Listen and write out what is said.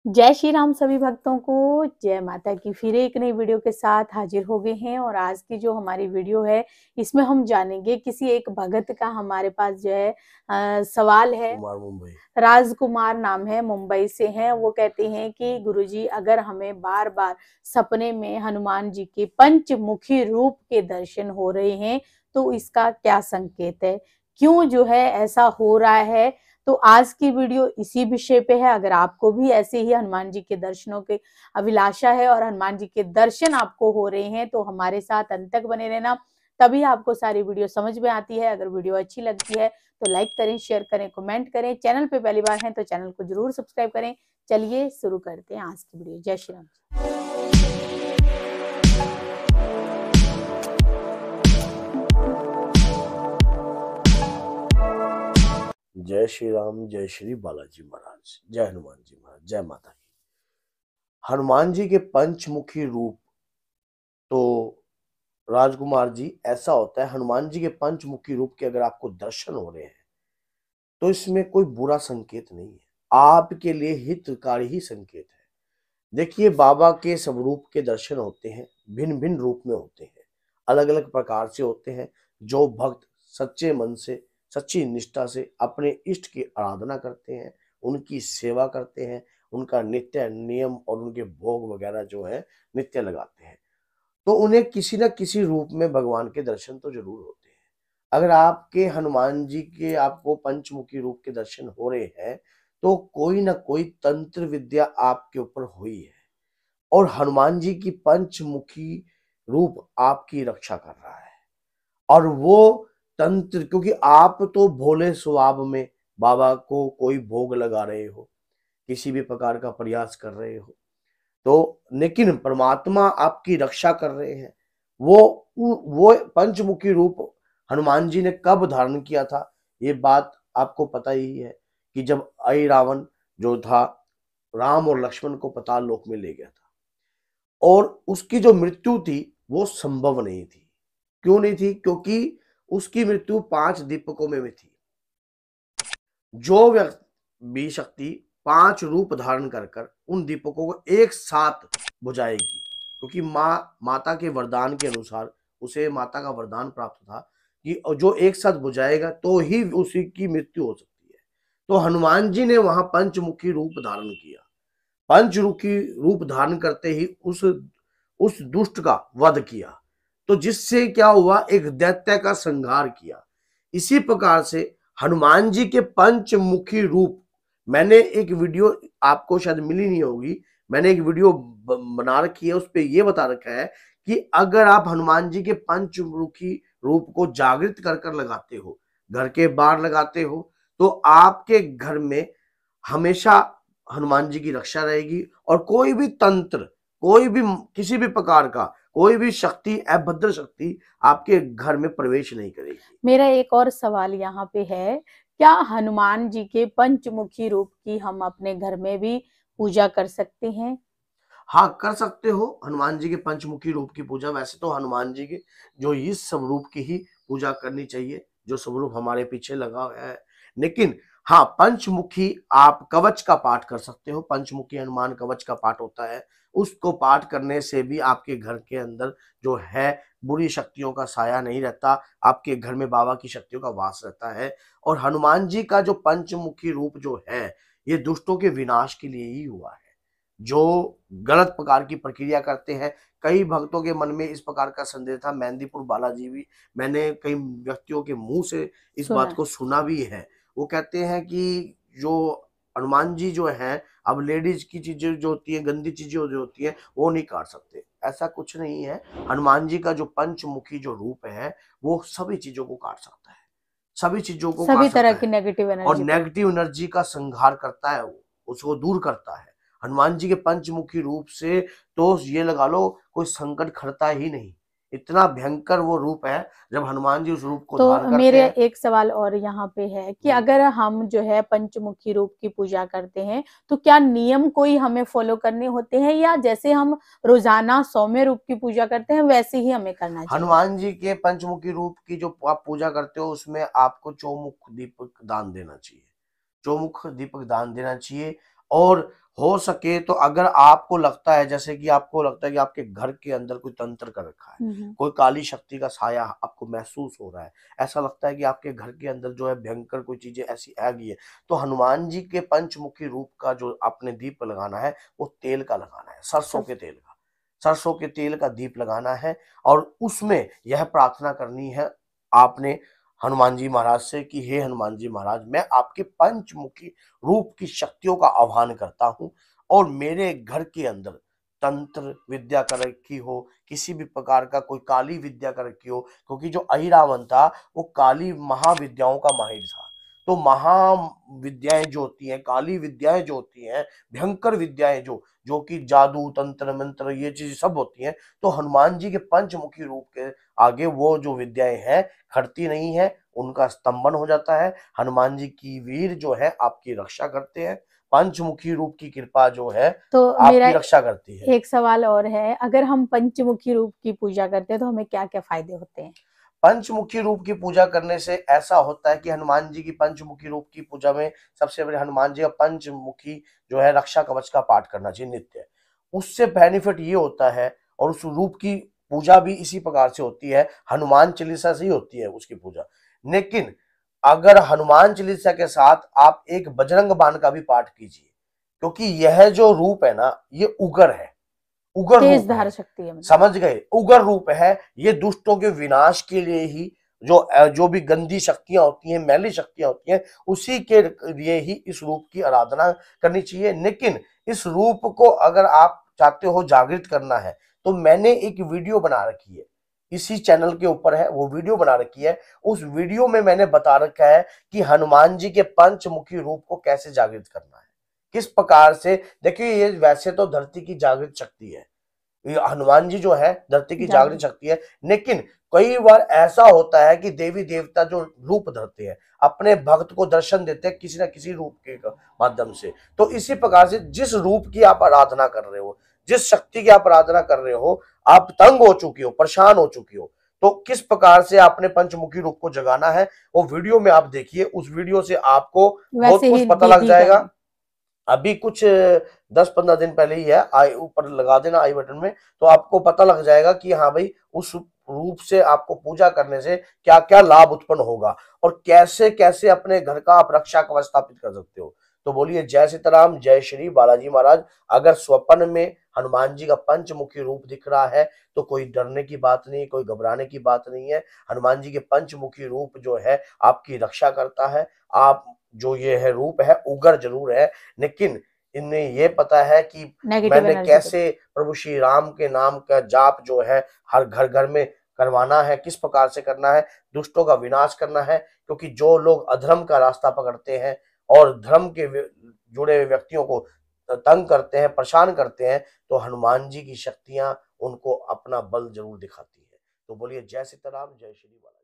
जय श्री राम सभी भक्तों को, जय माता की। फिर एक नई वीडियो के साथ हाजिर हो गए हैं और आज की जो हमारी वीडियो है इसमें हम जानेंगे किसी एक भगत का हमारे पास जो है सवाल है। कुमार मुंबई। राजकुमार नाम है, मुंबई से हैं। वो कहते हैं कि गुरुजी, अगर हमें बार बार सपने में हनुमान जी के पंचमुखी रूप के दर्शन हो रहे हैं तो इसका क्या संकेत है, क्यों जो है ऐसा हो रहा है। तो आज की वीडियो इसी विषय पे है। अगर आपको भी ऐसे ही हनुमान जी के दर्शनों के अभिलाषा है और हनुमान जी के दर्शन आपको हो रहे हैं तो हमारे साथ अंत तक बने रहना, तभी आपको सारी वीडियो समझ में आती है। अगर वीडियो अच्छी लगती है तो लाइक करें, शेयर करें, कमेंट करें। चैनल पे पहली बार हैं तो चैनल को जरूर सब्सक्राइब करें। चलिए शुरू करते हैं आज की वीडियो। जय श्री राम। जय श्री राम, जय श्री बालाजी महाराज, जय हनुमान जी महाराज, जय माता की। हनुमान जी के पंचमुखी रूप तो राजकुमार जी ऐसा होता है, हनुमान जी के पंचमुखी रूप के अगर आपको दर्शन हो रहे हैं तो इसमें कोई बुरा संकेत नहीं है, आपके लिए हितकारी ही संकेत है। देखिए, बाबा के स्वरूप के दर्शन होते हैं, भिन्न भिन्न रूप में होते हैं, अलग अलग प्रकार से होते हैं। जो भक्त सच्चे मन से, सच्ची निष्ठा से अपने इष्ट की आराधना करते हैं, उनकी सेवा करते हैं, उनका नित्य नियम और उनके भोग वगैरह जो है नित्य लगाते हैं, तो उन्हें किसी न किसी रूप में भगवान के दर्शन तो जरूर होते हैं। अगर आपके हनुमान जी के आपको पंचमुखी रूप के दर्शन हो रहे हैं तो कोई ना कोई तंत्र विद्या आपके ऊपर हुई है और हनुमान जी की पंचमुखी रूप आपकी रक्षा कर रहा है। और वो तंत्र, क्योंकि आप तो भोले स्वभाव में बाबा को कोई भोग लगा रहे हो, किसी भी प्रकार का प्रयास कर रहे हो, तो लेकिन परमात्मा आपकी रक्षा कर रहे हैं। वो पंचमुखी रूप हनुमान जी ने कब धारण किया था, ये बात आपको पता ही है कि जब आई रावण जो था राम और लक्ष्मण को पाताल लोक में ले गया था और उसकी जो मृत्यु थी वो संभव नहीं थी। क्यों नहीं थी? क्योंकि उसकी मृत्यु 5 दीपकों में थी। जो भी शक्ति 5 रूप धारण कर कर उन दीपकों को एक साथ बुझाएगी, क्योंकि माता के वरदान के अनुसार उसे माता का वरदान प्राप्त था कि जो एक साथ बुझाएगा तो ही उसी की मृत्यु हो सकती है। तो हनुमान जी ने वहां पंचमुखी रूप धारण किया। पंचमुखी रूप धारण करते ही उस दुष्ट का वध किया, तो जिससे क्या हुआ, एक दैत्य का संहार किया। इसी प्रकार से हनुमान जी के पंचमुखी रूप, मैंने एक वीडियो आपको शायद मिली नहीं होगी, मैंने एक वीडियो बना रखी है, उस पे ये बता रखा है कि अगर आप हनुमान जी के पंचमुखी रूप को जागृत कर कर लगाते हो, घर के बाहर लगाते हो, तो आपके घर में हमेशा हनुमान जी की रक्षा रहेगी और कोई भी तंत्र, कोई भी किसी भी प्रकार का कोई भी शक्ति, अभद्र शक्ति आपके घर में प्रवेश नहीं करेगी। मेरा एक और सवाल यहाँ पे है, क्या हनुमान जी के पंचमुखी रूप की हम अपने घर में भी पूजा कर सकते हैं? हाँ, कर सकते हो हनुमान जी के पंचमुखी रूप की पूजा। वैसे तो हनुमान जी के जो इस स्वरूप की ही पूजा करनी चाहिए, जो स्वरूप हमारे पीछे लगा हुआ है। लेकिन हाँ, पंचमुखी आप कवच का पाठ कर सकते हो। पंचमुखी हनुमान कवच का पाठ होता है, उसको पाठ करने से भी आपके घर के अंदर जो है बुरी शक्तियों का साया नहीं रहता, आपके घर में बाबा की शक्तियों का वास रहता है। और हनुमान जी का जो पंचमुखी रूप जो है, ये दुष्टों के विनाश के लिए ही हुआ है। जो गलत प्रकार की प्रक्रिया करते हैं, कई भक्तों के मन में इस प्रकार का संदेह था, मेहंदीपुर बालाजी भी, मैंने कई व्यक्तियों के मुंह से इस बात को सुना भी है। वो कहते हैं कि जो हनुमान जी जो है, अब लेडीज की चीजें जो होती है, गंदी चीजें जो होती है, वो नहीं काट सकते। ऐसा कुछ नहीं है। हनुमान जी का जो पंचमुखी जो रूप है वो सभी चीजों को काट सकता है, सभी चीजों को सभी काट तरह सकता की है नेगेटिव और एनर्जी को। नेगेटिव एनर्जी का संहार करता है, वो उसको दूर करता है। हनुमान जी के पंचमुखी रूप से तो ये लगा लो कोई संकट खड़ता ही नहीं। इतना भयंकर वो रूप है जब हनुमान जी उस रूप को धारण तो करते मेरे हैं। एक सवाल और यहाँ पे है कि अगर हम जो है पंचमुखी रूप की पूजा करते हैं तो क्या नियम कोई हमें फॉलो करने होते हैं, या जैसे हम रोजाना सौम्य रूप की पूजा करते हैं वैसे ही हमें करना चाहिए? हनुमान जी के पंचमुखी रूप की जो आप पूजा करते हो उसमें आपको चौमुख दीपक दान देना चाहिए। चौमुख दीपक दान देना चाहिए और हो सके तो अगर आपको लगता है, जैसे कि आपको लगता है कि आपके घर के अंदर कोई तंत्र कर रखा है, कोई काली शक्ति का साया आपको महसूस हो रहा है, ऐसा लगता है कि आपके घर के अंदर जो है भयंकर कोई चीजें ऐसी आ गई है, तो हनुमान जी के पंचमुखी रूप का जो आपने दीप लगाना है वो तेल का लगाना है, सरसों के तेल का, सरसों के तेल का दीप लगाना है। और उसमें यह प्रार्थना करनी है आपने हनुमान जी महाराज से कि हे हनुमान जी महाराज, मैं आपके पंचमुखी रूप की शक्तियों का आह्वान करता हूं और मेरे घर के अंदर तंत्र विद्या कर रखी हो, किसी भी प्रकार का कोई काली विद्या कर रखी हो, क्योंकि जो अहिरावण था वो काली महाविद्याओं का माहिर था। तो महाविद्याएं जो होती हैं, काली विद्याएं जो होती हैं, भयंकर विद्याएं जो जो कि जादू तंत्र मंत्र ये चीज सब होती हैं, तो हनुमान जी के पंचमुखी रूप के आगे वो जो विद्याएं हैं खड़ती नहीं है, उनका स्तंभन हो जाता है। हनुमान जी की वीर जो है आपकी रक्षा करते हैं, पंचमुखी रूप की कृपा जो है तो मेरा आपकी रक्षा करती है। एक सवाल और है, अगर हम पंचमुखी रूप की पूजा करते हैं तो हमें क्या क्या फायदे होते हैं? पंचमुखी रूप की पूजा करने से ऐसा होता है कि हनुमान जी की पंचमुखी रूप की पूजा में सबसे पहले हनुमान जी का पंचमुखी जो है रक्षा कवच का पाठ करना चाहिए नित्य। उससे बेनिफिट ये होता है, और उस रूप की पूजा भी इसी प्रकार से होती है, हनुमान चालीसा से ही होती है उसकी पूजा। लेकिन अगर हनुमान चालीसा के साथ आप एक बजरंग बाण का भी पाठ कीजिए, क्योंकि यह जो रूप है ना ये उग्र है, उग्र तेज रूप धार है, शक्ति है मतलब। समझ गए, उग्र रूप है। ये दुष्टों के विनाश के लिए ही, जो भी गंदी शक्तियां होती हैं, मैली शक्तियां होती हैं, उसी के लिए ही इस रूप की आराधना करनी चाहिए। लेकिन इस रूप को अगर आप चाहते हो जागृत करना है, तो मैंने एक वीडियो बना रखी है, इसी चैनल के ऊपर है वो वीडियो बना रखी है। उस वीडियो में मैंने बता रखा है कि हनुमान जी के पंचमुखी रूप को कैसे जागृत करना है, किस प्रकार से। देखिए ये वैसे तो धरती की जागृत शक्ति है, ये हनुमान जी जो है धरती की जागृत जागृत। शक्ति है। लेकिन कई बार ऐसा होता है कि देवी देवता जो रूप धरते हैं, अपने भक्त को दर्शन देते हैं किसी न किसी रूप के माध्यम से। तो इसी प्रकार से जिस रूप की आप आराधना कर रहे हो, जिस शक्ति की आप आराधना कर रहे हो, आप तंग हो चुकी हो, परेशान हो चुकी हो, तो किस प्रकार से आपने पंचमुखी रूप को जगाना है वो वीडियो में आप देखिए। उस वीडियो से आपको बहुत वैसे कुछ ही पता लग दिखेगा जाएगा। नहीं। अभी कुछ 10-15 दिन पहले ही है, आई ऊपर लगा देना आई बटन में, तो आपको पता लग जाएगा कि हाँ भाई उस रूप से आपको पूजा करने से क्या क्या लाभ उत्पन्न होगा और कैसे कैसे अपने घर का आप रक्षा कवच स्थापित कर सकते हो। तो बोलिए जय सीताराम, जय श्री बालाजी महाराज। अगर स्वप्न में हनुमान जी का पंचमुखी रूप दिख रहा है तो कोई डरने की बात नहीं, कोई घबराने की बात नहीं है। हनुमान जी के पंचमुखी रूप जो है आपकी रक्षा करता है। आप जो ये है रूप है उग्र जरूर है, लेकिन इन्हें ये पता है कि नेगेटिव मैंने एनर्जी को। कैसे प्रभु श्री राम के नाम का जाप जो है हर घर घर में करवाना है, किस प्रकार से करना है, दुष्टों का विनाश करना है। क्योंकि जो लोग अधर्म का रास्ता पकड़ते हैं और धर्म के जुड़े हुए व्यक्तियों को तंग करते हैं, परेशान करते हैं, तो हनुमान जी की शक्तियां उनको अपना बल जरूर दिखाती है। तो बोलिए जय सीताराम, जय श्री बाला।